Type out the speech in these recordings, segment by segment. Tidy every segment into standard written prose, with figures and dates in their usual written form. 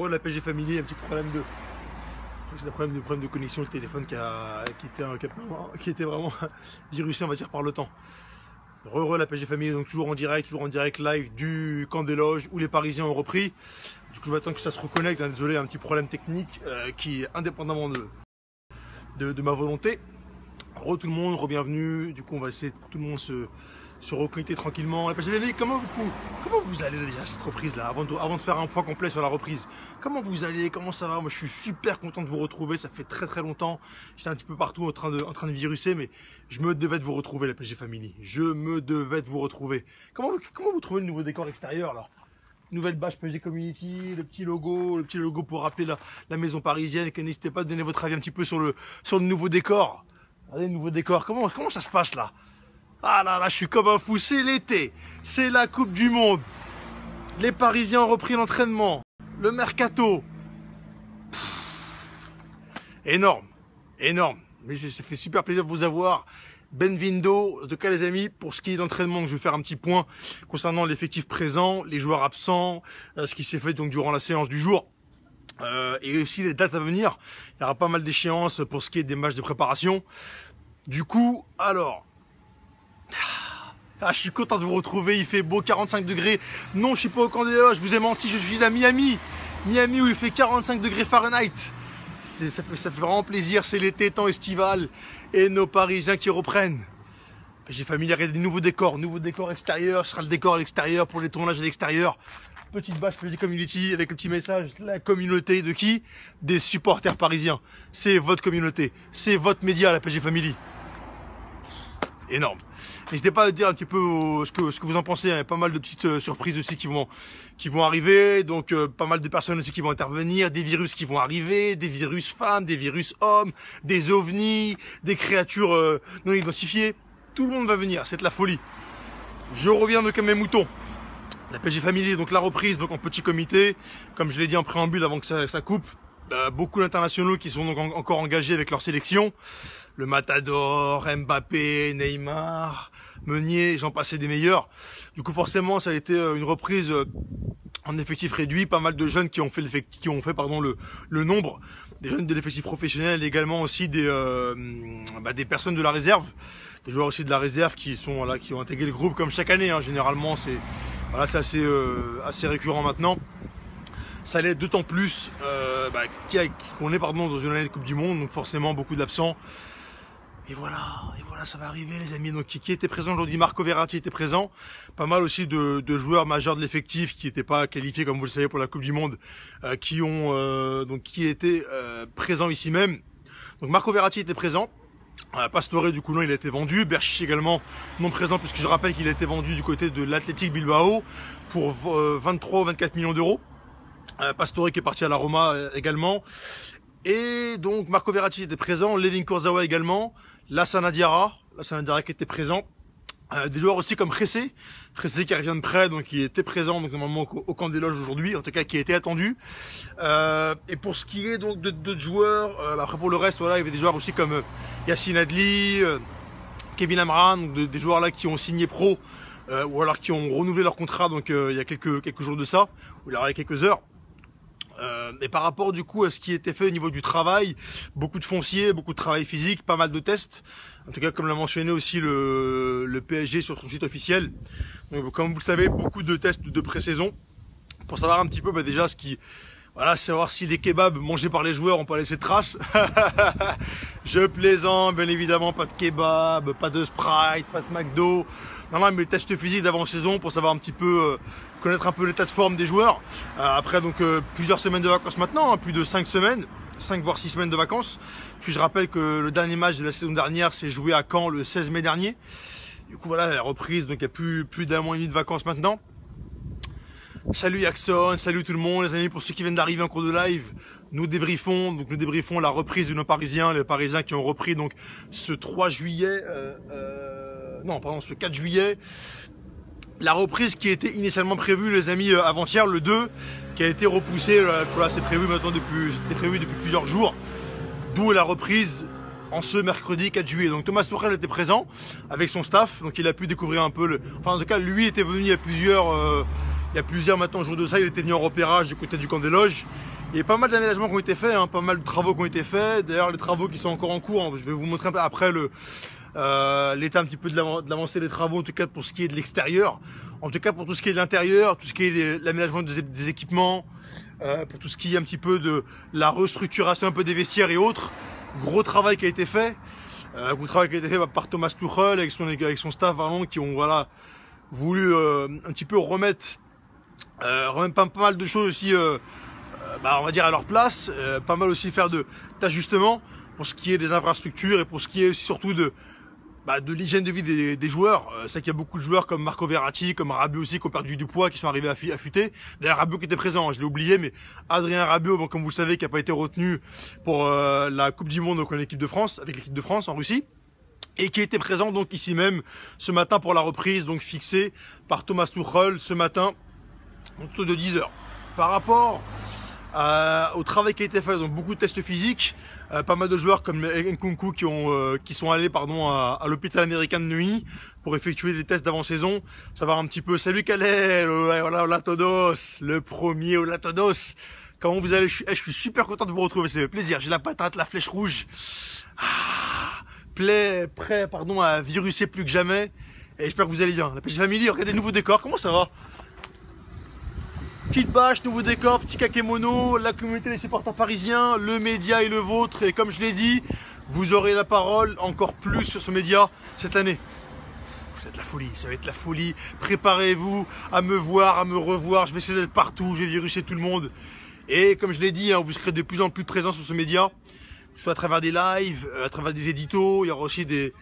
La PG Family, un petit problème de. J'ai un problème de connexion, le téléphone qui était vraiment virusé, on va dire, par le temps. La PG Family, donc toujours en direct live du camp des loges où les Parisiens ont repris. Du coup, je vais attendre que ça se reconnecte. Désolé, un petit problème technique qui est indépendamment de ma volonté. Tout le monde, bienvenue. Du coup, on va essayer de tout le monde se reconnecter tranquillement. La PG Family, comment vous allez déjà cette reprise là, avant de faire un point complet sur la reprise? Comment vous allez? Comment ça va? Moi, je suis super content de vous retrouver. Ça fait très longtemps. J'étais un petit peu partout en train de viruser, mais je me devais de vous retrouver, la PG Family. Je me devais de vous retrouver. Comment vous trouvez le nouveau décor extérieur là? Nouvelle bâche PG Community, le petit logo pour rappeler la maison parisienne. N'hésitez pas à donner votre avis un petit peu sur le nouveau décor. Regardez le nouveau décor. Comment ça se passe là? Ah là là, je suis comme un fou. C'est l'été, c'est la Coupe du Monde. Les Parisiens ont repris l'entraînement. Le mercato. Énorme. Mais ça fait super plaisir de vous avoir. Benvindo. En tout cas, les amis, pour ce qui est de l'entraînement, je vais faire un petit point concernant l'effectif présent, les joueurs absents, ce qui s'est fait donc durant la séance du jour. Et aussi les dates à venir. Il y aura pas mal d'échéances pour ce qui est des matchs de préparation. Du coup, alors... je suis content de vous retrouver, il fait beau, 45 degrés. Non, je suis pas au camp des loges, je vous ai menti, je suis à Miami. Miami où il fait 45 degrés Fahrenheit. Ça fait vraiment plaisir, c'est l'été, temps estival. Et nos Parisiens qui reprennent. J'ai familiarisé des nouveaux décors extérieurs, ce sera le décor à l'extérieur pour les tournages à l'extérieur. Petite bâche PG Community avec le petit message, la communauté de qui? Des supporters parisiens. C'est votre communauté, c'est votre média, la PG Family. Énorme. N'hésitez pas à dire un petit peu ce que vous en pensez. Il y a pas mal de petites surprises aussi qui vont arriver. Donc pas mal de personnes aussi qui vont intervenir. Des virus qui vont arriver. Des virus femmes, des virus hommes, des ovnis, des créatures non identifiées. Tout le monde va venir. C'est de la folie. Je reviens donc à mes moutons. La PG Family, donc la reprise donc en petit comité. Comme je l'ai dit en préambule avant que ça coupe. Beaucoup d'internationaux qui sont donc encore engagés avec leur sélection. Le Matador, Mbappé, Neymar, Meunier, j'en passais des meilleurs. Du coup, forcément, ça a été une reprise en effectif réduit. Pas mal de jeunes qui ont fait le nombre. Des jeunes de l'effectif professionnel, également aussi des personnes de la réserve. Des joueurs aussi de la réserve qui ont intégré le groupe comme chaque année. Généralement, c'est assez récurrent maintenant. Ça l'est d'autant plus qu'on est dans une année de Coupe du Monde, donc forcément beaucoup d'absents. Et voilà, ça va arriver les amis. Donc qui était présent aujourd'hui? Marco Verratti était présent. Pas mal aussi de joueurs majeurs de l'effectif qui n'étaient pas qualifiés, comme vous le savez, pour la Coupe du Monde, qui étaient présents ici même. Donc Marco Verratti était présent. Pastore du coup non, il a été vendu. Berchiche également non présent, puisque je rappelle qu'il a été vendu du côté de l'Athletic Bilbao pour 23 ou 24 millions d'euros. Pastore qui est parti à la Roma également. Et donc Marco Verratti était présent, Ledin Kurzawa également, Lassana Diarra qui était présent. Des joueurs aussi comme Khessé qui revient de près, donc qui était présent donc normalement au camp des loges aujourd'hui, en tout cas qui a été attendu. Et pour ce qui est donc d'autres joueurs, après pour le reste, voilà, il y avait des joueurs aussi comme Yacine Adli, Kevin Amran, donc des joueurs là qui ont signé pro ou alors qui ont renouvelé leur contrat donc il y a quelques jours de ça, ou il y a quelques heures. Et par rapport du coup à ce qui était fait au niveau du travail, beaucoup de foncier, beaucoup de travail physique, pas mal de tests. En tout cas, comme l'a mentionné aussi le PSG sur son site officiel. Donc, comme vous le savez, beaucoup de tests de pré-saison pour savoir un petit peu déjà savoir si les kebabs mangés par les joueurs ont pas laissé de traces. Je plaisante, bien évidemment, pas de kebab, pas de Sprite, pas de McDo. Non, mais le test physique d'avant-saison pour savoir un petit peu, connaître un peu l'état de forme des joueurs. Après donc plusieurs semaines de vacances maintenant, plus de 5 semaines, 5 voire 6 semaines de vacances. Puis je rappelle que le dernier match de la saison dernière s'est joué à Caen le 16 mai dernier. Du coup voilà, la reprise, donc il y a plus d'un mois et demi de vacances maintenant. Salut Jackson, salut tout le monde les amis, pour ceux qui viennent d'arriver en cours de live, nous débriefons la reprise de nos Parisiens, les Parisiens qui ont repris donc ce 3 juillet, ce 4 juillet. La reprise qui était initialement prévue les amis avant-hier, le 2, qui a été repoussée, c'est prévu maintenant c'était prévu depuis plusieurs jours, d'où la reprise en ce mercredi 4 juillet. Donc Thomas Tuchel était présent avec son staff, donc il a pu découvrir un peu en tout cas lui était venu il y a Il y a plusieurs maintenant jours de ça, il était venu en repérage du côté du camp des loges. Il y a pas mal d'aménagements qui ont été faits, hein, pas mal de travaux qui ont été faits. D'ailleurs, les travaux qui sont encore en cours, hein, je vais vous montrer un peu après l'état un petit peu de l'avancée des travaux, en tout cas pour ce qui est de l'extérieur. En tout cas pour tout ce qui est de l'intérieur, tout ce qui est l'aménagement des équipements, pour tout ce qui est un petit peu de la restructuration un peu des vestiaires et autres. Gros travail qui a été fait. Gros travail qui a été fait par Thomas Tuchel avec son staff vraiment, qui ont voilà voulu un petit peu remettre pas mal de choses aussi, on va dire à leur place, pas mal aussi faire d'ajustements pour ce qui est des infrastructures et pour ce qui est surtout de l'hygiène de vie des joueurs. C'est qu'il y a beaucoup de joueurs comme Marco Verratti, comme Rabiot aussi, qui ont perdu du poids, qui sont arrivés à futer. D'ailleurs, Rabiot qui était présent, hein, je l'ai oublié, mais Adrien Rabiot, bon, comme vous le savez, qui n'a pas été retenu pour la Coupe du Monde, donc en équipe de France, avec l'équipe de France en Russie, et qui était présent donc ici même ce matin pour la reprise, donc fixée par Thomas Tuchel ce matin, autour de 10 h. Par rapport au travail qui a été fait, donc beaucoup de tests physiques, pas mal de joueurs comme Nkunku qui sont allés à l'hôpital américain de Neuilly pour effectuer des tests d'avant-saison, savoir un petit peu, salut Calais, voilà Olatodos, le premier Olatodos, comment vous allez? Je suis super content de vous retrouver, c'est plaisir, j'ai la patate, la flèche rouge, prêt à viruser plus que jamais, et j'espère que vous allez bien. La PG Family, regardez le nouveau décor, comment ça va? Petite bâche, nouveau décor, petit kakémono, la communauté des supporters parisiens, le média est le vôtre, et comme je l'ai dit, vous aurez la parole encore plus sur ce média cette année. Ça va être la folie, ça va être la folie. Préparez-vous à me voir, à me revoir, je vais essayer d'être partout, je vais viruser tout le monde. Et comme je l'ai dit, hein, vous serez de plus en plus présents sur ce média, soit à travers des lives, à travers des éditos, il y aura aussi des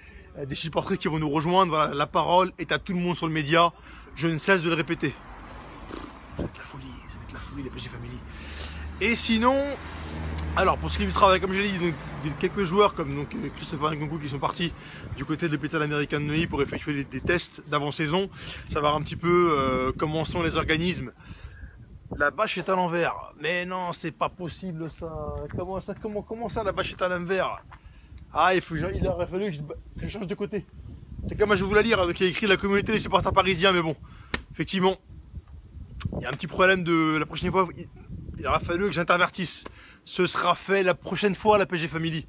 supporters qui vont nous rejoindre. Voilà, la parole est à tout le monde sur le média, je ne cesse de le répéter. Ça va être la folie, la PG Family. Et sinon, alors pour ce qui est du travail, comme je l'ai dit, donc, quelques joueurs comme donc Christopher Nkunku qui sont partis du côté de l'hôpital américain de Neuilly pour effectuer des tests d'avant-saison, savoir un petit peu comment sont les organismes. La bâche est à l'envers. Mais non, c'est pas possible ça. Comment ça la bâche est à l'envers? Ah, il aurait fallu que je change de côté. C'est comme moi je vais vous la lire, hein, donc il y a écrit la communauté des supporters parisiens, mais bon, effectivement. Il y a un petit problème la prochaine fois, il aura fallu que j'intervertisse. Ce sera fait la prochaine fois à la PG Family.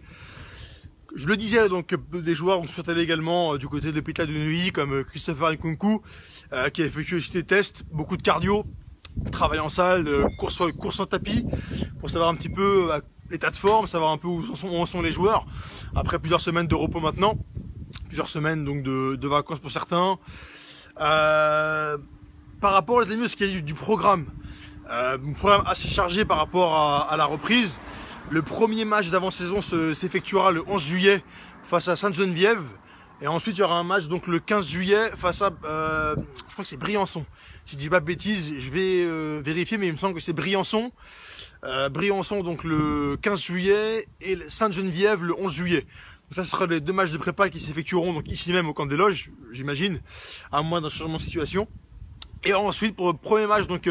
Je le disais, donc des joueurs sont allés également du côté de l'hôpital de Neuilly, comme Christopher Nkunku, qui a effectué aussi des tests, beaucoup de cardio, travail en salle, course en tapis, pour savoir un petit peu l'état de forme, savoir un peu où en sont les joueurs. Après plusieurs semaines de repos maintenant, plusieurs semaines donc de vacances pour certains. Par rapport, les amis, à ce qu'il y a du programme, un programme assez chargé par rapport à la reprise. Le premier match d'avant-saison s'effectuera le 11 juillet face à Sainte-Geneviève. Et ensuite, il y aura un match donc le 15 juillet face à, je crois que c'est Briançon. Si je dis pas de bêtises, je vais vérifier, mais il me semble que c'est Briançon. Briançon donc le 15 juillet et Sainte-Geneviève le 11 juillet. Donc ça, ce sera les deux matchs de prépa qui s'effectueront donc ici même au camp des loges, j'imagine, à moins d'un changement de situation. Et ensuite, pour le premier match, donc,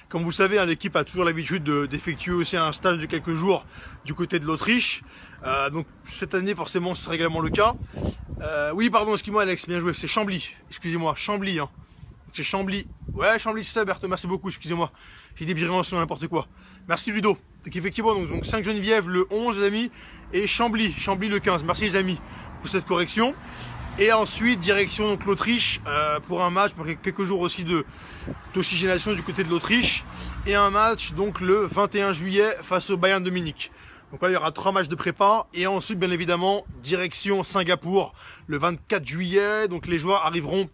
comme vous le savez, hein, l'équipe a toujours l'habitude d'effectuer aussi un stage de quelques jours du côté de l'Autriche. Donc cette année, forcément, ce sera également le cas. Oui, pardon, excuse-moi Alex, bien joué, c'est Chambly. Excusez-moi, Chambly. Hein. C'est Chambly. Ouais, Chambly, c'est ça, Berthe, merci beaucoup, excusez-moi. J'ai des Briançon, n'importe quoi. Merci Ludo. Donc effectivement, donc 5 Geneviève le 11, les amis, et Chambly le 15. Merci les amis pour cette correction. Et ensuite, direction donc l'Autriche pour un match, pour quelques jours aussi d'oxygénation du côté de l'Autriche. Et un match donc le 21 juillet face au Bayern de Munich. Donc là, il y aura 3 matchs de prépa. Et ensuite, bien évidemment, direction Singapour le 24 juillet. Donc les joueurs arriveront,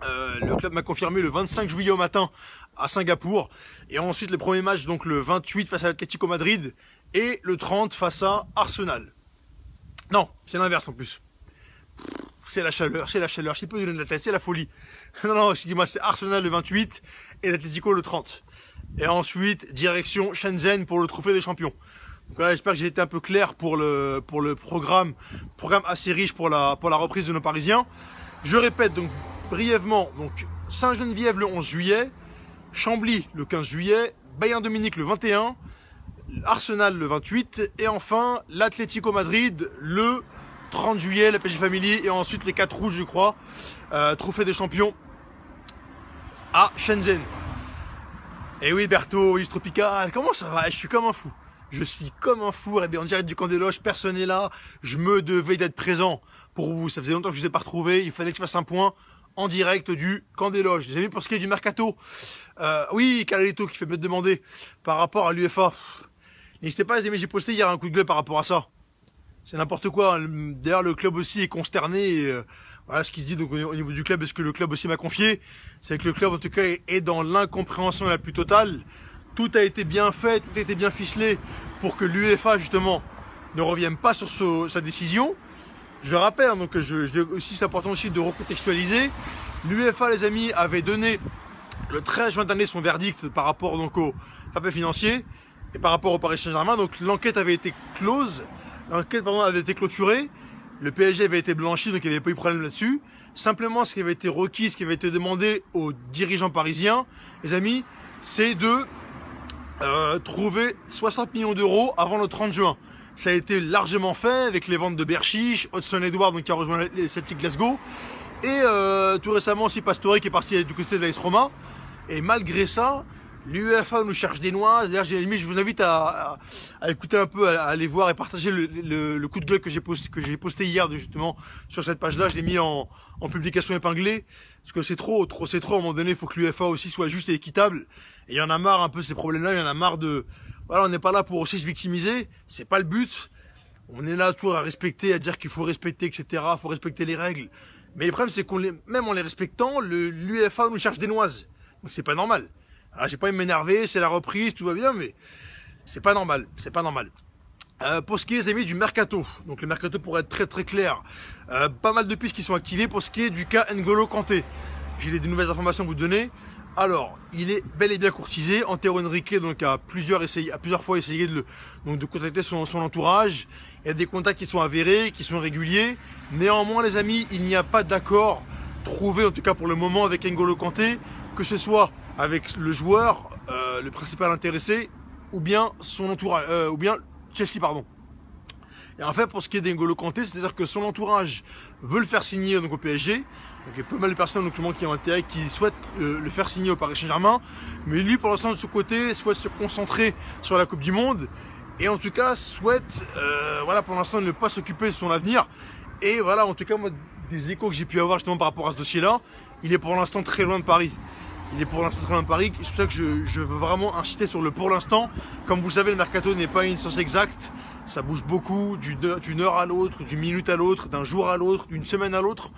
le club m'a confirmé, le 25 juillet au matin à Singapour. Et ensuite, les premiers matchs, donc le 28 face à l'Atlético Madrid et le 30 face à Arsenal. Non, c'est l'inverse en plus. C'est la chaleur, je sais pas où donner de la tête, c'est la folie. Non, excusez-moi, c'est Arsenal le 28 et l'Atlético le 30. Et ensuite, direction Shenzhen pour le trophée des champions. Donc là, j'espère que j'ai été un peu clair pour le programme assez riche pour la reprise de nos Parisiens. Je répète donc brièvement, donc Sainte-Geneviève le 11 juillet, Chambly le 15 juillet, Bayern de Munich le 21, Arsenal le 28 et enfin l'Atlético Madrid le 30 juillet, la PG Family, et ensuite les 4 rouges, je crois, trophée des champions à Shenzhen. Et oui, Berthaud, Illustre Tropical, comment ça va? Je suis comme un fou. Je suis comme un fou, regardez, en direct du camp des loges, personne n'est là. Je me devais d'être présent pour vous. Ça faisait longtemps que je ne vous ai pas retrouvé. Il fallait que je fasse un point en direct du camp des loges. Les amis, pour ce qui est du mercato, oui, Calalito qui fait me demander par rapport à l'UEFA. N'hésitez pas, les amis, j'ai posté hier un coup de gueule par rapport à ça. C'est n'importe quoi. D'ailleurs, le club aussi est consterné. Et, voilà ce qui se dit donc au niveau du club, est-ce que le club aussi m'a confié, c'est que le club en tout cas est dans l'incompréhension la plus totale. Tout a été bien fait, tout a été bien ficelé pour que l'UEFA justement ne revienne pas sur sa décision. Je le rappelle, hein, donc c'est important aussi de recontextualiser. L'UEFA, les amis, avait donné le 13 juin dernier son verdict par rapport donc au fair play financier et par rapport au Paris Saint-Germain. Donc l'enquête avait été close, avait été clôturée. Le PSG avait été blanchi, donc il n'y avait pas eu de problème là-dessus. Simplement, ce qui avait été requis, ce qui avait été demandé aux dirigeants parisiens, les amis, c'est de trouver 60 millions d'euros avant le 30 juin. Ça a été largement fait avec les ventes de Berchiche, Hudson Edouard donc qui a rejoint les Celtic Glasgow, et tout récemment aussi Pastore qui est parti du côté de l'AS Roma. Et malgré ça, l'UEFA nous cherche des noises. D'ailleurs, je vous invite à écouter un peu, à aller voir et partager le coup de gueule que j'ai posté hier justement sur cette page-là. Je l'ai mis en publication épinglée parce que c'est trop. À un moment donné, il faut que l'UEFA aussi soit juste et équitable. Et il y en a marre un peu de ces problèmes-là. Il y en a marre de. Voilà, on n'est pas là pour aussi se victimiser. C'est pas le but. On est là toujours à respecter, à dire qu'il faut respecter, etc. Il faut respecter les règles. Mais le problème, c'est même en les respectant, l'UEFA nous cherche des noises. Donc c'est pas normal. Alors j'ai pas envie de m'énerver, c'est la reprise, tout va bien, mais c'est pas normal, c'est pas normal. Pour ce qui est, les amis, du mercato, donc le mercato pour être très très clair, pas mal de pistes qui sont activées pour ce qui est du cas N'Golo Kanté. J'ai des nouvelles informations à vous donner. Alors, il est bel et bien courtisé. Antero Henrique donc a plusieurs fois essayé de contacter son entourage. Il y a des contacts qui sont avérés, qui sont réguliers. Néanmoins, les amis, il n'y a pas d'accord trouvé, en tout cas pour le moment, avec N'Golo Kanté, que ce soit avec le joueur, le principal intéressé, ou bien son entourage, ou bien Chelsea, pardon. Et en fait, pour ce qui est d'N'Golo Kanté, c'est-à-dire que son entourage veut le faire signer donc au PSG. Donc il y a pas mal de personnes donc, qui ont intérêt, qui souhaitent le faire signer au Paris Saint-Germain. Mais lui, pour l'instant, de ce côté, souhaite se concentrer sur la Coupe du Monde. Et en tout cas, souhaite, voilà, pour l'instant, ne pas s'occuper de son avenir. Et voilà, en tout cas, moi, des échos que j'ai pu avoir justement par rapport à ce dossier-là, il est pour l'instant très loin de Paris. Il est pour l'instant très loin de Paris. C'est pour ça que je veux vraiment insister sur le pour l'instant. Comme vous savez, le mercato n'est pas une science exacte. Ça bouge beaucoup d'une heure à l'autre, d'une minute à l'autre, d'un jour à l'autre, d'une semaine à l'autre.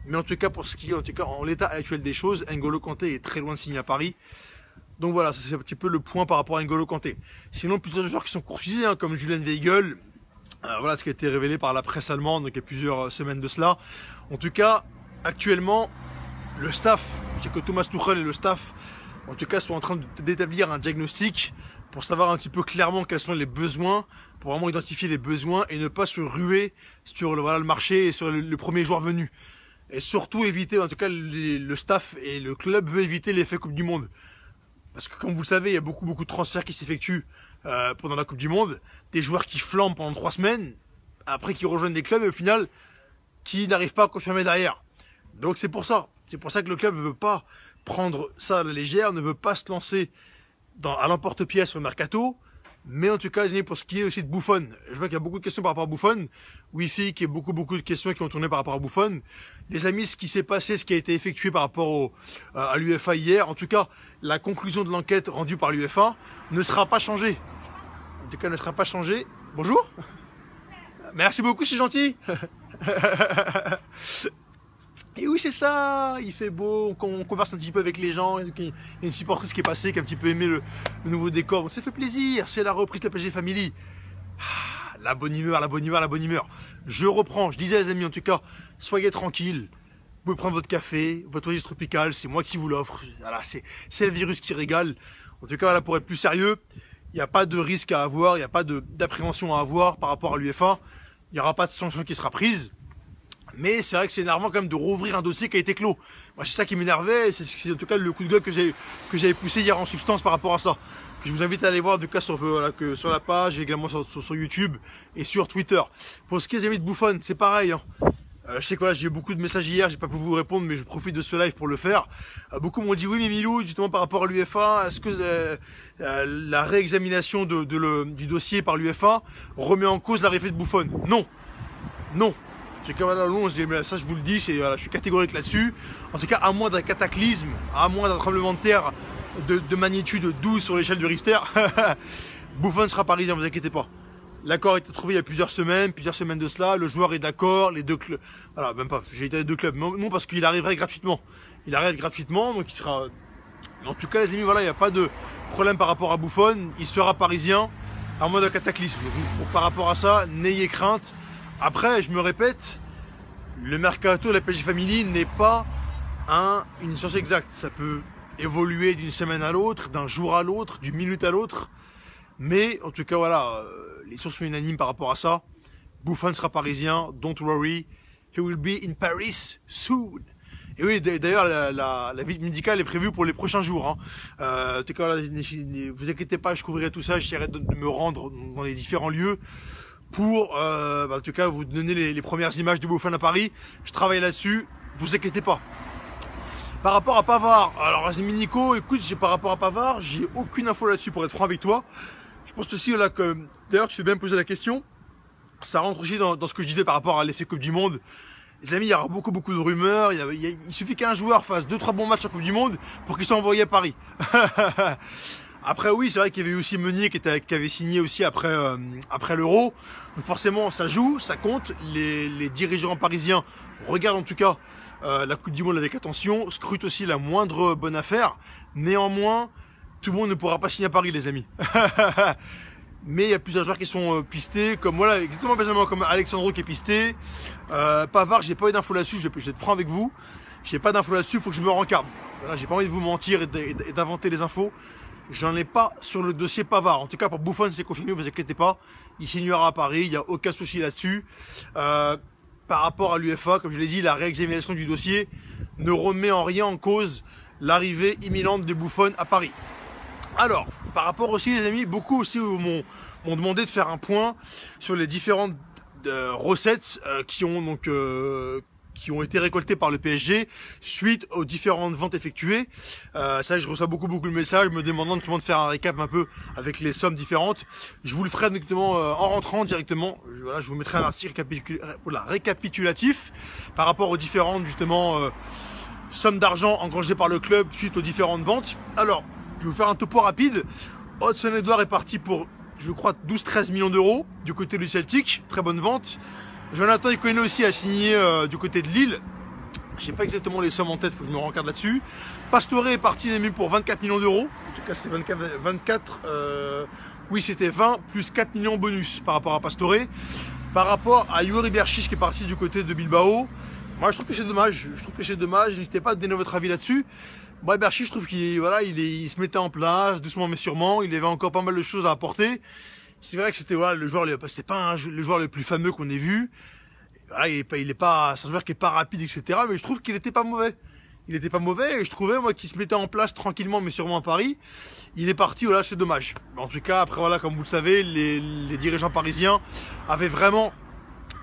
Mais en tout cas, pour ce qui est, en tout cas, en l'état actuel des choses, N'Golo Kanté est très loin de signer à Paris. Donc voilà, c'est un petit peu le point par rapport à N'Golo Kanté. Sinon, plusieurs joueurs qui sont courtisés, hein, comme Julian Weigl. Voilà ce qui a été révélé par la presse allemande, donc il y a plusieurs semaines de cela. En tout cas, actuellement, le staff, c'est que Thomas Tuchel et le staff, en tout cas, sont en train d'établir un diagnostic pour savoir un petit peu clairement quels sont les besoins, pour vraiment identifier les besoins et ne pas se ruer sur le marché et sur le premier joueur venu. Et surtout éviter, en tout cas, le staff et le club veut éviter l'effet Coupe du Monde. Parce que comme vous le savez, il y a beaucoup de transferts qui s'effectuent pendant la Coupe du Monde. Des joueurs qui flambent pendant 3 semaines, après qui rejoignent des clubs et au final, qui n'arrivent pas à confirmer derrière. Donc c'est pour ça. C'est pour ça que le club ne veut pas prendre ça à la légère, ne veut pas se lancer à l'emporte-pièce sur le mercato. Mais en tout cas, pour ce qui est aussi de Buffon, je vois qu'il y a beaucoup de questions par rapport à Buffon. Wi-Fi, qui est beaucoup de questions qui ont tourné par rapport à Buffon. Les amis, ce qui s'est passé, ce qui a été effectué par rapport à l'UEFA hier, en tout cas, la conclusion de l'enquête rendue par l'UEFA ne sera pas changée. En tout cas, ne sera pas changée. Bonjour. Merci beaucoup, c'est gentil. Et oui, c'est ça, il fait beau, on converse un petit peu avec les gens, il y a une supportrice qui est passée, qui a un petit peu aimé le nouveau décor, bon, ça fait plaisir, c'est la reprise de la PSG Family. Ah, la bonne humeur, la bonne humeur, la bonne humeur. Je reprends, je disais les amis, en tout cas, soyez tranquilles, vous pouvez prendre votre café, votre Illustre Tropical, c'est moi qui vous l'offre, voilà, c'est le virus qui régale. En tout cas, voilà, pour être plus sérieux, il n'y a pas de risque à avoir, il n'y a pas d'appréhension à avoir par rapport à l'UEFA, il n'y aura pas de sanction qui sera prise. Mais c'est vrai que c'est énervant quand même de rouvrir un dossier qui a été clos. Moi, c'est ça qui m'énervait, c'est en tout cas le coup de gueule que j'avais poussé hier en substance par rapport à ça. Que je vous invite à aller voir en tout cas sur la page, également sur YouTube et sur Twitter. Pour ce qui est des amis de Buffon, c'est pareil. Hein. Je sais que voilà, j'ai eu beaucoup de messages hier, j'ai pas pu vous répondre, mais je profite de ce live pour le faire. Beaucoup m'ont dit oui, mais Milou, justement par rapport à l'UEFA, est-ce que la réexamination du dossier par l'UEFA remet en cause l'arrivée de Buffon? Non, non. C'est comme là, non, ça je vous le dis, voilà, je suis catégorique là-dessus. En tout cas, à moins d'un cataclysme, à moins d'un tremblement de terre de magnitude 12 sur l'échelle de Richter, Buffon sera parisien, vous inquiétez pas. L'accord a été trouvé il y a plusieurs semaines de cela, le joueur est d'accord, les deux clubs, voilà, même pas, j'ai été à les deux clubs, non parce qu'il arriverait gratuitement. Il arrive gratuitement, donc il sera... En tout cas les amis, voilà, il n'y a pas de problème par rapport à Buffon, il sera parisien, à moins d'un cataclysme. Donc, par rapport à ça, n'ayez crainte. Après, je me répète, le mercato de la PSG Family n'est pas une science exacte. Ça peut évoluer d'une semaine à l'autre, d'un jour à l'autre, d'une minute à l'autre. Mais en tout cas, voilà, les sources sont unanimes par rapport à ça. Buffon sera parisien, don't worry, he will be in Paris soon. Et oui, d'ailleurs, la visite médicale est prévue pour les prochains jours. En tout cas, voilà, ne vous inquiétez pas, je couvrirai tout ça, j'essaierai de me rendre dans les différents lieux pour, en tout cas, vous donner les premières images de Buffon à Paris. Je travaille là-dessus, vous inquiétez pas. Par rapport à Pavard, alors Nico, écoute, par rapport à Pavard, j'ai aucune info là-dessus pour être franc avec toi. Je pense aussi là que, d'ailleurs tu fais bien me poser la question, ça rentre aussi dans ce que je disais par rapport à l'effet Coupe du Monde. Les amis, il y aura beaucoup de rumeurs, il suffit qu'un joueur fasse 2-3 bons matchs en Coupe du Monde pour qu'il soit envoyé à Paris. Après oui, c'est vrai qu'il y avait eu aussi Meunier qui avait signé aussi après l'Euro. Donc forcément ça joue, ça compte, les dirigeants parisiens regardent en tout cas la Coupe du Monde avec attention, scrutent aussi la moindre bonne affaire. Néanmoins, tout le monde ne pourra pas signer à Paris les amis. Mais il y a plusieurs joueurs qui sont pistés, comme voilà, exactement Benjamin, comme Alexandro qui est pisté. Pavard, j'ai pas eu d'infos là-dessus, je vais être franc avec vous. J'ai pas d'infos là-dessus, il faut que je me rencarde. Voilà, j'ai pas envie de vous mentir et d'inventer les infos. J'en ai pas sur le dossier Pavard. En tout cas, pour Buffon, c'est confirmé, vous inquiétez pas. Il signera à Paris, il n'y a aucun souci là-dessus. Par rapport à l'UEFA, comme je l'ai dit, la réexamination du dossier ne remet en rien en cause l'arrivée imminente de Buffon à Paris. Alors, par rapport aussi les amis, beaucoup aussi m'ont demandé de faire un point sur les différentes recettes qui ont été récoltées par le PSG suite aux différentes ventes effectuées. Ça, je reçois beaucoup de messages me demandant justement de faire un récap un peu avec les sommes différentes. Je vous le ferai directement en rentrant directement. Voilà, je vous mettrai un article récapitulatif par rapport aux différentes justement sommes d'argent engrangées par le club suite aux différentes ventes. Alors, je vais vous faire un topo rapide. Hudson-Edouard est parti pour, je crois, 12-13 millions d'euros du côté du Celtic. Très bonne vente. Jonathan Icoino aussi a signé du côté de Lille. Je sais pas exactement les sommes en tête, il faut que je me rencarde là-dessus. Pastore est parti pour 24 millions d'euros. En tout cas, c'est 24 oui, c'était 20 plus 4 millions bonus par rapport à Pastore. Par rapport à Yuri Berchiche qui est parti du côté de Bilbao. Moi, je trouve que c'est dommage. N'hésitez pas à donner votre avis là-dessus. Moi, Berchiche, je trouve qu'il il se mettait en place, doucement mais sûrement. Il avait encore pas mal de choses à apporter. C'est vrai que c'était le joueur, c'était pas le joueur le plus fameux qu'on ait vu. Voilà, c'est un joueur qui est pas rapide, etc. Mais je trouve qu'il était pas mauvais. Il était pas mauvais et je trouvais moi qu'il se mettait en place tranquillement mais sûrement à Paris. Il est parti, voilà, c'est dommage. En tout cas, après voilà, comme vous le savez, les dirigeants parisiens avaient vraiment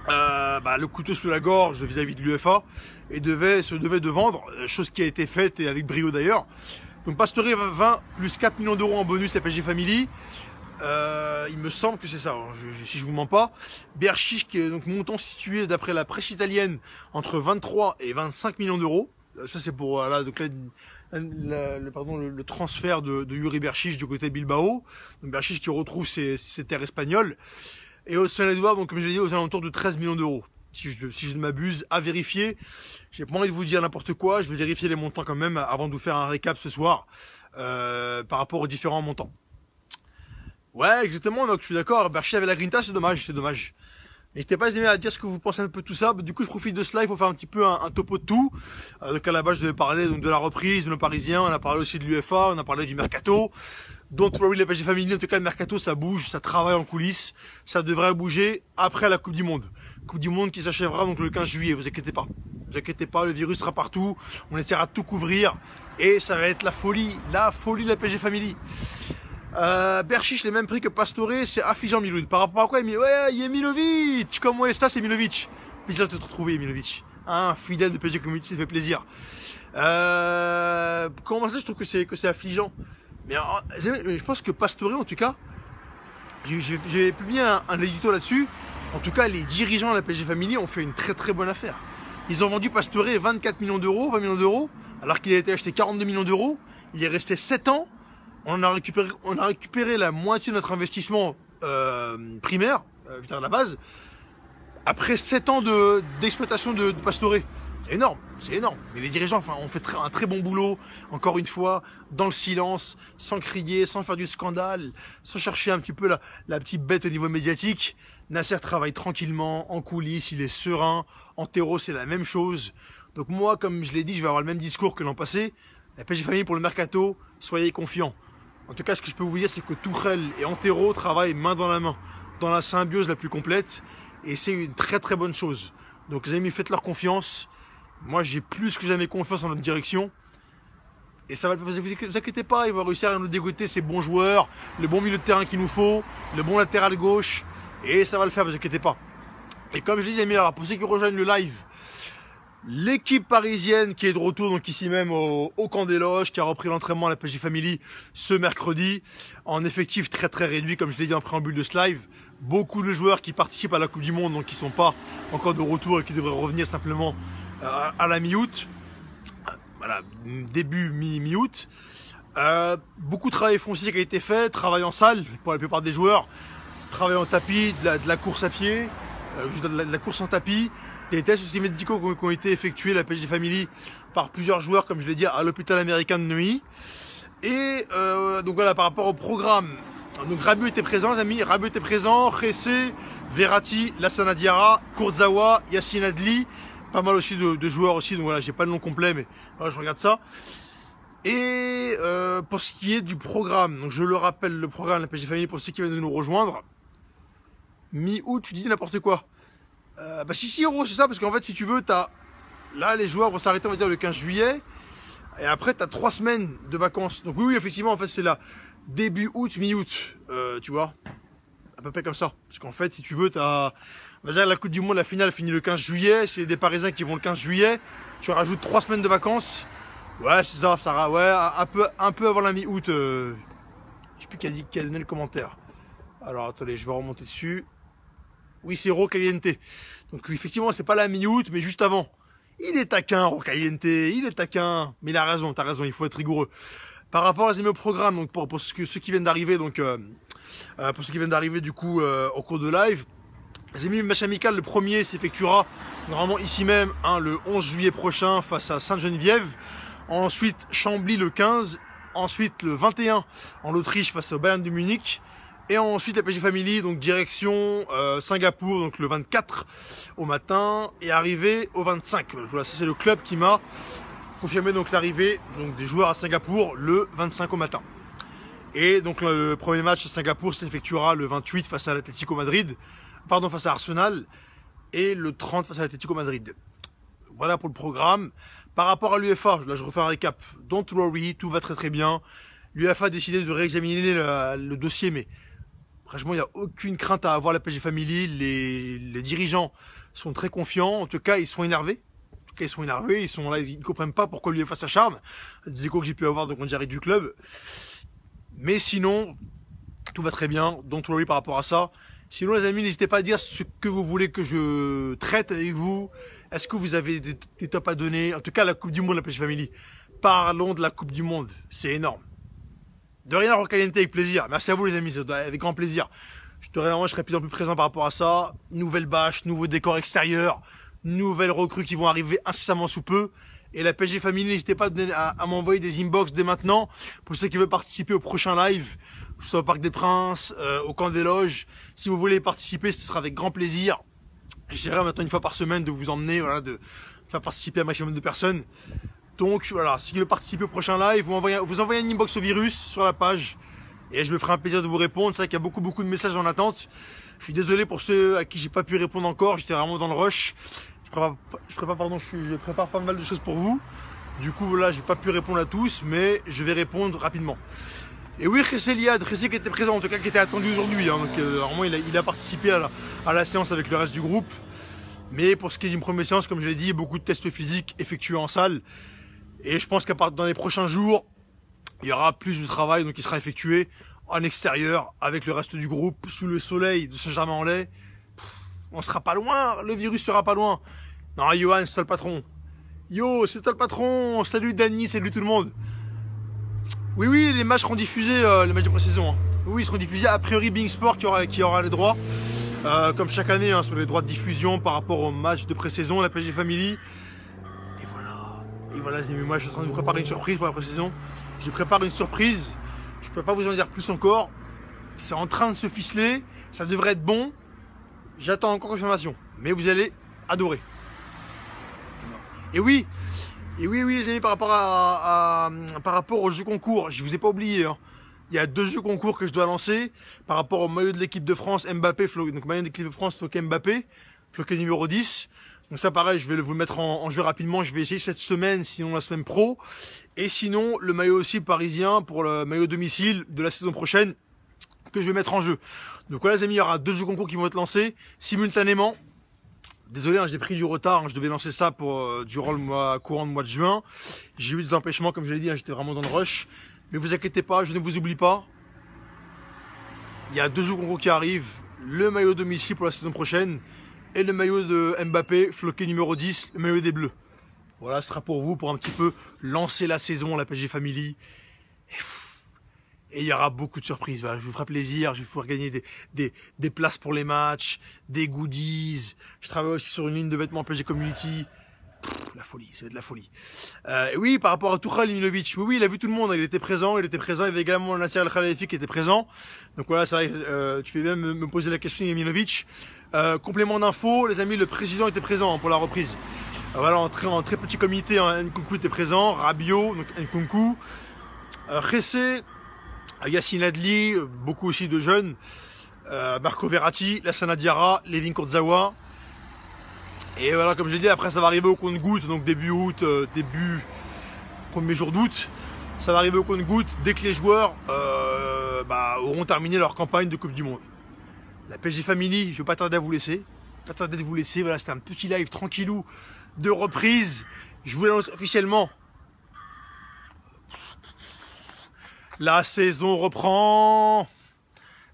le couteau sous la gorge vis-à-vis de l'UEFA et se devaient de vendre, chose qui a été faite et avec brio d'ailleurs. Donc Pastore 20 plus 4 millions d'euros en bonus la PSG Family. Il me semble que c'est ça, si je vous mens pas. Berchiche qui est donc montant situé d'après la presse italienne entre 23 et 25 millions d'euros. Ça c'est pour donc le transfert de Yuri Berchiche du côté de Bilbao. Donc Berchiche qui retrouve ses terres espagnoles. Et Hudson-Edouard, donc comme je l'ai dit, aux alentours de 13 millions d'euros. Si je ne m'abuse, à vérifier. J'ai pas envie de vous dire n'importe quoi, je vais vérifier les montants quand même avant de vous faire un récap ce soir par rapport aux différents montants. Ouais, exactement, donc je suis d'accord, Berchiche avec la Grinta, c'est dommage. N'hésitez pas les amis à dire ce que vous pensez un peu de tout ça. Du coup, je profite de cela, il faut faire un petit peu un topo de tout. Donc à la base, je devais parler donc, de la reprise, de nos Parisiens, on a parlé aussi de l'UEFA, on a parlé du mercato. Don't worry, la PSG Family, en tout cas le mercato, ça bouge, ça travaille en coulisses. Ça devrait bouger après la Coupe du Monde. Coupe du Monde qui s'achèvera donc le 15 juillet, vous inquiétez pas. Vous inquiétez pas, le virus sera partout, on essaiera de tout couvrir. Et ça va être la folie de la PSG Family. Berchiche les mêmes prix que Pastore, c'est affligeant Miloud. Par rapport à quoi il y a Milovic, comment est-ce c'est Milovic? plaisir de te retrouver, Milovic. Un fidèle de PSG Community, ça fait plaisir. Comment ça, je trouve que c'est affligeant. Mais je pense que Pastore, en tout cas, j'ai publié un édito là-dessus. En tout cas, les dirigeants de la PSG Family ont fait une très très bonne affaire. Ils ont vendu Pastore 24 millions d'euros, 20 millions d'euros, alors qu'il a été acheté 42 millions d'euros. Il est resté 7 ans. On a récupéré la moitié de notre investissement primaire, à la base, après 7 ans d'exploitation de Pastore. C'est énorme, c'est énorme. Mais les dirigeants ont fait un très bon boulot, encore une fois, dans le silence, sans crier, sans faire du scandale, sans chercher un petit peu la petite bête au niveau médiatique. Nasser travaille tranquillement, en coulisses, il est serein. Antero, c'est la même chose. Donc moi, comme je l'ai dit, je vais avoir le même discours que l'an passé. La PSG Family pour le mercato, soyez confiants. En tout cas, ce que je peux vous dire, c'est que Tuchel et Antero travaillent main dans la main, dans la symbiose la plus complète. Et c'est une très très bonne chose. Donc les amis, faites leur confiance. Moi, j'ai plus que jamais confiance en notre direction. Et ça va, vous inquiétez pas, ils vont réussir à nous dégoter ces bons joueurs, le bon milieu de terrain qu'il nous faut, le bon latéral gauche. Et ça va le faire, vous inquiétez pas. Et comme je l'ai dit, les amis, alors pour ceux qui rejoignent le live, l'équipe parisienne qui est de retour, donc ici même au camp des loges, qui a repris l'entraînement à la PSG Family ce mercredi, en effectif très très réduit, comme je l'ai dit en préambule de ce live. Beaucoup de joueurs qui participent à la Coupe du Monde, donc qui ne sont pas encore de retour et qui devraient revenir simplement à la mi-août. Voilà, début mi-août. Beaucoup de travail foncier qui a été fait, travail en salle pour la plupart des joueurs, travail en tapis, de la course à pied, de la course en tapis, des tests aussi médicaux qui ont été effectués à la PSG Family par plusieurs joueurs, comme je l'ai dit, à l'hôpital américain de Neuilly. Et donc voilà, par rapport au programme, donc Rabiot était présent, les amis, Rabiot était présent, Khessé, Verratti, Lassana Diarra, Kurzawa, Yassine Adli, pas mal aussi de joueurs aussi, donc voilà, j'ai pas le nom complet, mais voilà, je regarde ça. Et pour ce qui est du programme, donc je le rappelle, le programme de la PSG Family pour ceux qui viennent de nous rejoindre, mi-août, tu dis n'importe quoi. Bah si euros, c'est ça, parce qu'en fait, si tu veux, là, les joueurs vont s'arrêter, on va dire, le 15 juillet, et après, tu as 3 semaines de vacances. Donc oui, effectivement, en fait, c'est là, début août, mi-août, tu vois, à peu près comme ça. Parce qu'en fait, si tu veux, on va dire, la Coupe du Monde, la finale finit le 15 juillet, c'est des Parisiens qui vont le 15 juillet, tu rajoutes 3 semaines de vacances, ouais, c'est ça, Sarah, ouais, un peu avant la mi-août, je sais plus qui a donné le commentaire. Alors, attendez, je vais remonter dessus. Oui, c'est Rocaliente. Donc effectivement, c'est pas la mi-août, mais juste avant. Il est taquin, Rocaliente, il est taquin. Mais il a raison, t'as raison, il faut être rigoureux. Par rapport à les au programme, donc pour ceux qui viennent d'arriver, donc pour ceux qui viennent d'arriver du coup au cours de live, les amis, le match amical, le premier s'effectuera normalement ici même, le 11 juillet prochain face à Sainte-Geneviève. Ensuite, Chambly le 15. Ensuite, le 21 en Autriche face au Bayern de Munich. Et ensuite la PSG Family, donc direction Singapour, donc le 24 au matin, et arrivé au 25. Voilà, ça c'est le club qui m'a confirmé donc l'arrivée des joueurs à Singapour le 25 au matin. Et donc le premier match à Singapour s'effectuera le 28 face à l'Atlético Madrid, pardon, face à Arsenal, et le 30 face à l'Atlético Madrid. Voilà pour le programme. Par rapport à l'UEFA, là je refais un récap. Don't worry, tout va très très bien. L'UEFA a décidé de réexaminer le dossier, mais franchement, il n'y a aucune crainte à avoir la PSG Family. Les dirigeants sont très confiants. En tout cas, ils sont énervés. Ils sont là, ils ne comprennent pas pourquoi l'UEFA s'acharne. Des échos que j'ai pu avoir donc on dirait du club. Mais sinon, tout va très bien. Don't worry par rapport à ça. Sinon, les amis, n'hésitez pas à dire ce que vous voulez que je traite avec vous. Est-ce que vous avez des tops à donner? En tout cas, la Coupe du Monde, la PSG Family. Parlons de la Coupe du Monde. C'est énorme. De rien, Rocaliente, avec plaisir. Merci à vous, les amis, avec grand plaisir. Je serai de plus en plus présent par rapport à ça. Nouvelle bâche, nouveau décor extérieur, nouvelles recrues qui vont arriver incessamment sous peu. Et la PSG Family, n'hésitez pas à m'envoyer des inbox dès maintenant pour ceux qui veulent participer au prochain live, que ce soit au Parc des Princes, au camp des loges. Si vous voulez participer, ce sera avec grand plaisir. J'essaierai maintenant une fois par semaine de vous emmener, voilà, de faire participer un maximum de personnes. Donc voilà, si vous voulez participer au prochain live, vous envoyez un inbox au virus sur la page et je me ferai un plaisir de vous répondre. C'est vrai qu'il y a beaucoup de messages en attente. Je suis désolé pour ceux à qui j'ai pas pu répondre encore, j'étais vraiment dans le rush. Je prépare pas mal de choses pour vous. Du coup voilà, j'ai pas pu répondre à tous, mais je vais répondre rapidement. Et oui, Khessé Liad, Khessé qui était présent, en tout cas qui était attendu aujourd'hui. Hein, donc normalement il a participé à la séance avec le reste du groupe. Mais pour ce qui est d'une première séance, comme je l'ai dit, beaucoup de tests physiques effectués en salle. Et je pense qu'à partir dans les prochains jours, il y aura plus de travail, donc il sera effectué en extérieur avec le reste du groupe, sous le soleil de Saint-Germain-en-Laye. On sera pas loin, le virus sera pas loin. Non, Johan, c'est toi le patron. Yo, c'est toi le patron. Salut Dany, salut tout le monde. Oui, les matchs seront diffusés, les matchs de pré-saison. Hein. Oui, ils seront diffusés a priori Being Sport qui aura les droits. Comme chaque année, hein, sur les droits de diffusion par rapport aux matchs de pré-saison, la PSG Family. Et voilà, les amis, moi je suis en train de vous préparer une surprise pour la pré-saison. Je prépare une surprise. Je peux pas vous en dire plus encore. C'est en train de se ficeler. Ça devrait être bon. J'attends encore confirmation. Mais vous allez adorer. Et oui, les amis, par rapport au jeu concours, je vous ai pas oublié. Hein. Il y a 2 jeux concours que je dois lancer par rapport au maillot de l'équipe de France Mbappé, donc maillot de l'équipe de France floqué Mbappé, floqué numéro 10. Donc ça pareil, je vais vous le mettre en jeu rapidement, je vais essayer cette semaine, sinon la semaine pro. Et sinon, le maillot aussi parisien pour le maillot domicile de la saison prochaine que je vais mettre en jeu. Donc voilà les amis, il y aura 2 jeux concours qui vont être lancés simultanément. Désolé, hein, j'ai pris du retard, hein, je devais lancer ça durant le courant du mois de juin. J'ai eu des empêchements, comme je l'ai dit, hein, j'étais vraiment dans le rush. Mais vous inquiétez pas, je ne vous oublie pas. Il y a 2 jeux concours qui arrivent, le maillot domicile pour la saison prochaine et le maillot de Mbappé, floqué numéro 10, le maillot des Bleus. Voilà, ce sera pour vous, pour un petit peu lancer la saison, la PSG Family. Et il y aura beaucoup de surprises. Voilà, je vous ferai plaisir. Je vais vous faire gagner des places pour les matchs, des goodies. Je travaille aussi sur une ligne de vêtements PSG Community. La folie, ça va être la folie. Et oui, par rapport à Tuchel Liminovic, oui, il a vu tout le monde. Il était présent. Il y avait également Nasser El Khelaifi qui était présent. Donc voilà, c'est vrai. Tu fais bien me poser la question, Liminovic. Complément d'info, les amis, le président était présent hein, pour la reprise. Voilà, en très petit comité, hein, Nkunku était présent, Rabiot, donc Nkunku, Khessé, Yacine Adli, beaucoup aussi de jeunes, Marco Verratti, Lassana Diarra, Layvin Kurzawa. Et voilà, comme je l'ai dit, après ça va arriver au compte-gouttes, donc début août, premier jour d'août. Ça va arriver au compte-gouttes dès que les joueurs auront terminé leur campagne de Coupe du Monde. La PSG Family, je ne vais pas tarder à vous laisser. Pas tarder de vous laisser. Voilà, c'était un petit live tranquillou de reprise. Je vous l'annonce officiellement. La saison reprend.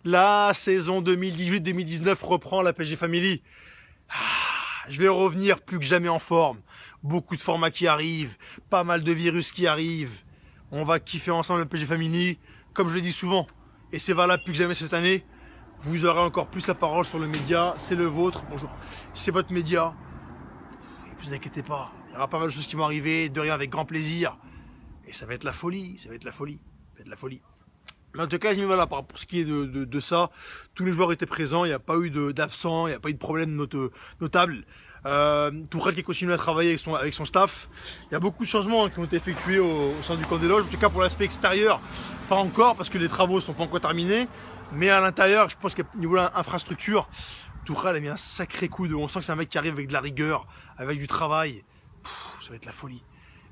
La saison 2018-2019 reprend la PSG Family. Je vais revenir plus que jamais en forme. Beaucoup de formats qui arrivent. Pas mal de virus qui arrivent. On va kiffer ensemble la PSG Family. Comme je le dis souvent. Et c'est valable plus que jamais cette année. Vous aurez encore plus la parole sur le média. C'est le vôtre. Bonjour. C'est votre média. Ne vous inquiétez pas. Il y aura pas mal de choses qui vont arriver. De rien, avec grand plaisir. Et ça va être la folie. Ça va être la folie. Ça va être la folie. Mais en tout cas, voilà, pour ce qui est de ça, tous les joueurs étaient présents. Il n'y a pas eu d'absents. Il n'y a pas eu de problème notable. Tuchel qui continue à travailler avec son staff. Il y a beaucoup de changements qui ont été effectués au sein du camp des loges. En tout cas, pour l'aspect extérieur, pas encore, parce que les travaux ne sont pas encore terminés. Mais à l'intérieur, je pense qu'à niveau infrastructure, Tuchel a mis un sacré coup de. On sent que c'est un mec qui arrive avec de la rigueur, avec du travail. Ça va être la folie.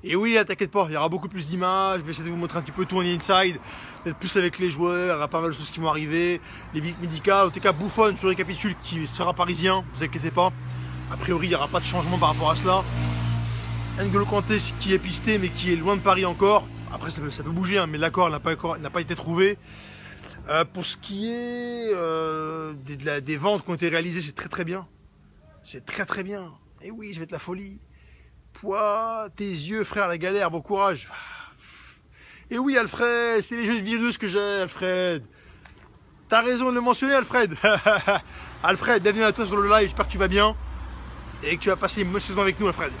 Et oui, là, t'inquiète pas, il y aura beaucoup plus d'images. Je vais essayer de vous montrer un petit peu tout en inside, peut-être plus avec les joueurs. Il y aura pas mal de choses qui vont arriver. Les visites médicales, en tout cas, Buffon, je récapitule, qui sera parisien. Vous inquiétez pas. A priori, il n'y aura pas de changement par rapport à cela. N'Golo Kanté qui est pisté, mais qui est loin de Paris encore. Après, ça peut bouger, hein, mais l'accord n'a pas été trouvé. Pour ce qui est des ventes qui ont été réalisées, c'est très bien. C'est très bien. Et oui, ça va être la folie. Poids, tes yeux, frère, la galère, bon courage. Et oui, Alfred, c'est les jeux de virus que j'ai, Alfred. T'as raison de le mentionner, Alfred. Alfred, bienvenue à toi sur le live, j'espère que tu vas bien. Et que tu vas passer une bonne saison avec nous, Alfred.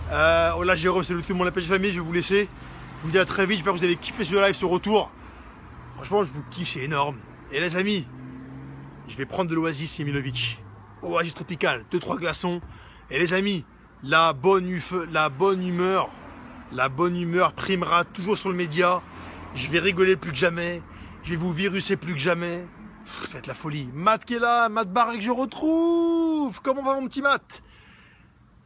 Hola Jérôme, salut tout le monde, la PSG Famille, je vais vous laisser. Je vous dis à très vite, j'espère que vous avez kiffé ce live, ce retour. Franchement, je vous kiffe, c'est énorme. Et les amis, je vais prendre de l'Oasis Liminovic. Oasis tropical, 2-3 glaçons. Et les amis, la bonne humeur primera toujours sur le média. Je vais rigoler plus que jamais. Je vais vous viruser plus que jamais. Ça va être la folie. Matt qui est là, Matt Barré que je retrouve. Comment va mon petit Matt?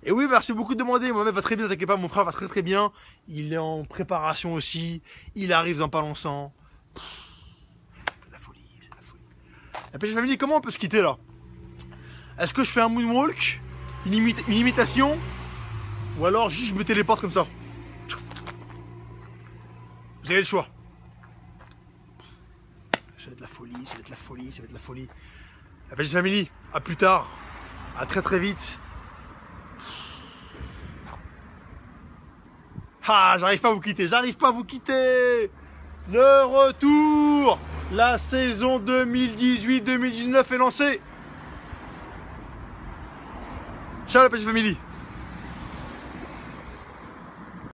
Et oui, merci beaucoup de demander. Moi-même va très bien, t'inquiète pas, mon frère va très bien. Il est en préparation aussi. Il arrive dans pas longtemps. C'est la folie, c'est la folie. La PSG Family, comment on peut se quitter là? Est-ce que je fais un moonwalk? une imitation, ou alors juste je me téléporte comme ça. Vous avez le choix. Ça va être la folie, ça va être la folie, ça va être la folie. La Belgique Family, à plus tard, à très très vite. Ah, j'arrive pas à vous quitter, j'arrive pas à vous quitter. Le retour, la saison 2018-2019 est lancée. Ciao la Belgique Family.